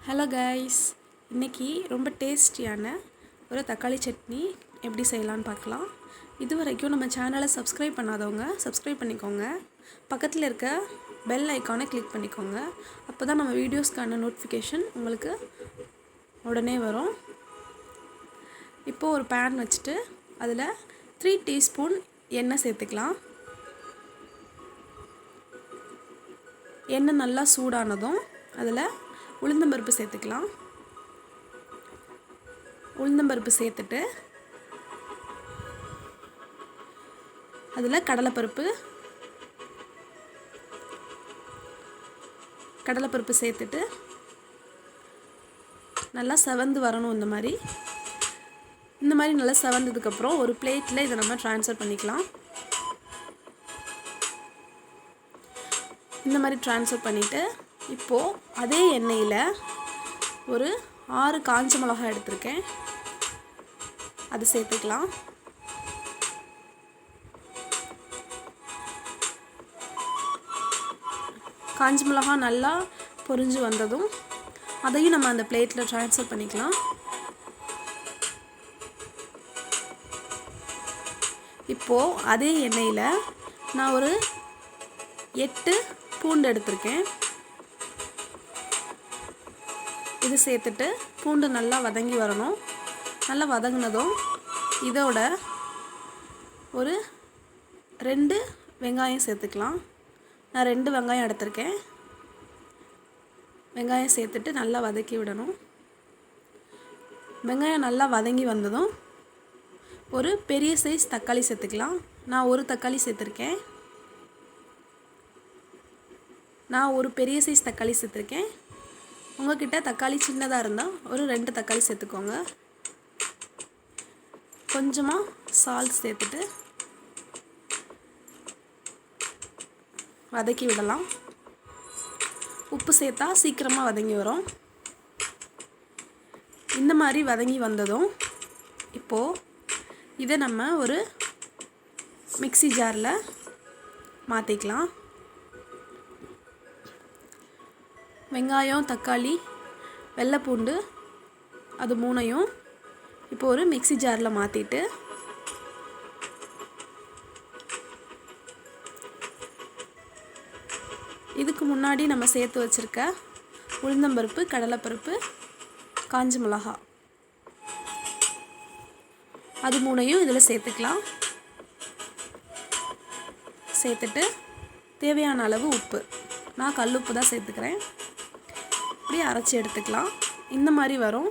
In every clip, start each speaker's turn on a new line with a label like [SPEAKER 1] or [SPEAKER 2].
[SPEAKER 1] Hello guys, இன்றைக்கி ரொம்ப டேஸ்டியான ஒரு தக்காளி சட்னி எப்படி செய்யலான்னு பார்க்கலாம். இது வரைக்கும் நம்ம சேனலை சப்ஸ்கிரைப் பண்ணாதவங்க சப்ஸ்கிரைப் பண்ணிக்கோங்க. பக்கத்தில் இருக்க பெல் ஐக்கானை கிளிக் பண்ணிக்கோங்க. அப்போ தான் நம்ம வீடியோஸ்க்கான நோட்டிஃபிகேஷன் உங்களுக்கு உடனே வரும். இப்போது ஒரு பேன் வச்சுட்டு அதில் 3 டீஸ்பூன் எண்ணெய் சேர்த்துக்கலாம். எண்ணெய் நல்லா சூடானதும் அதில் உளுந்தம்பருப்பு சேர்த்துக்கலாம். உளுந்தம்பருப்பு சேர்த்துட்டு அதில் கடலைப்பருப்பு சேர்த்துட்டு நல்லா செவந்து வரணும். இந்த மாதிரி நல்லா செவந்ததுக்கப்புறம் ஒரு பிளேட்டில் இதை நம்ம ட்ரான்ஸ்ஃபர் பண்ணிக்கலாம். இந்த மாதிரி ட்ரான்ஸ்ஃபர் பண்ணிவிட்டு இப்போது அதே எண்ணெயில் ஒரு 6 காஞ்ச மிளகாய் எடுத்திருக்கேன், அது சேர்த்துக்கலாம். காஞ்ச மிளகாய் நல்லா பொரிஞ்சு வந்ததும் அதையும் நம்ம அந்த பிளேட்டில் ட்ரான்ஸ்ஃபர் பண்ணிக்கலாம். இப்போது அதே எண்ணெயில் நான் ஒரு 8 பூண்டு எடுத்திருக்கேன், இது சேர்த்துட்டு பூண்டு நல்லா வதங்கி வரணும். நல்லா வதங்கினதும் இதோட ஒரு 2 வெங்காயம் சேர்த்துக்கலாம். நான் 2 வெங்காயம் எடுத்திருக்கேன். வெங்காயம் சேர்த்துட்டு நல்லா வதக்கி விடணும். வெங்காயம் நல்லா வதங்கி வந்ததும் ஒரு பெரிய சைஸ் தக்காளி சேர்த்துக்கலாம். நான் ஒரு தக்காளி சேர்த்துருக்கேன். உங்கள்கிட்ட தக்காளி சின்னதாக இருந்தால் ஒரு 2 தக்காளி சேர்த்துக்கோங்க. கொஞ்சமாக சால்ட் சேர்த்துட்டு வதக்கி விடலாம். உப்பு சேர்த்தா சீக்கிரமாக வதங்கி வரும். இந்த மாதிரி வதங்கி வந்ததும் இப்போது இதை நம்ம ஒரு மிக்ஸி ஜாரில் மாற்றிக்கலாம். வெங்காயம், தக்காளி, வெள்ளைப்பூண்டு அது 3ஐயும் இப்போ ஒரு மிக்ஸி ஜாரில் மாற்றிட்டு இதுக்கு முன்னாடி நம்ம சேர்த்து வச்சுருக்க உளுந்தம்பருப்பு, கடலைப்பருப்பு, காஞ்ச மிளகாய் அது 3ஐயும் இதில் சேர்த்துக்கலாம். சேர்த்துட்டு தேவையான அளவு உப்பு, நான் கல்லுப்பு தான் சேர்த்துக்கிறேன். இப்படி அரைச்சி எடுத்துக்கலாம். இந்த மாதிரி வரும்.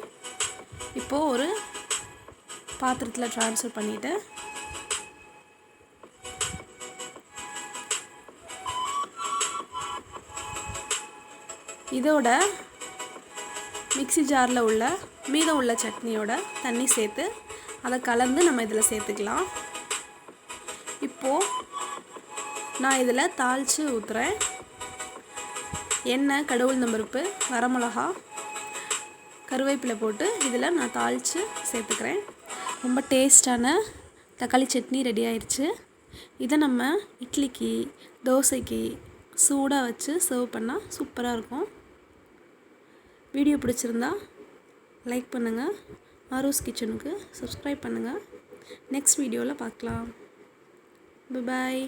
[SPEAKER 1] இப்போது ஒரு பாத்திரத்தில் ட்ரான்ஸ்ஃபர் பண்ணிவிட்டு இதோட மிக்ஸி ஜாரில் மீதம் உள்ள சட்னியோட தண்ணி சேர்த்து அதை கலந்து நம்ம இதில் சேர்த்துக்கலாம். இப்போது நான் இதில் தாளித்து ஊற்றுறேன். எண்ணெய், கடுகுளுந்தம்பருப்பு, வரமிளகா, கருவேப்பிலை போட்டு இதில் நான் தாளித்து சேர்த்துக்கிறேன். ரொம்ப டேஸ்டான தக்காளி சட்னி ரெடி ஆயிடுச்சு. இதை நம்ம இட்லிக்கு, தோசைக்கு சூடாக வச்சு சர்வ் பண்ணால் சூப்பராக இருக்கும். வீடியோ பிடிச்சிருந்தா லைக் பண்ணுங்கள். ஆரோஸ் கிச்சனுக்கு சப்ஸ்கிரைப் பண்ணுங்கள். நெக்ஸ்ட் வீடியோவில் பார்க்கலாம். பாய்.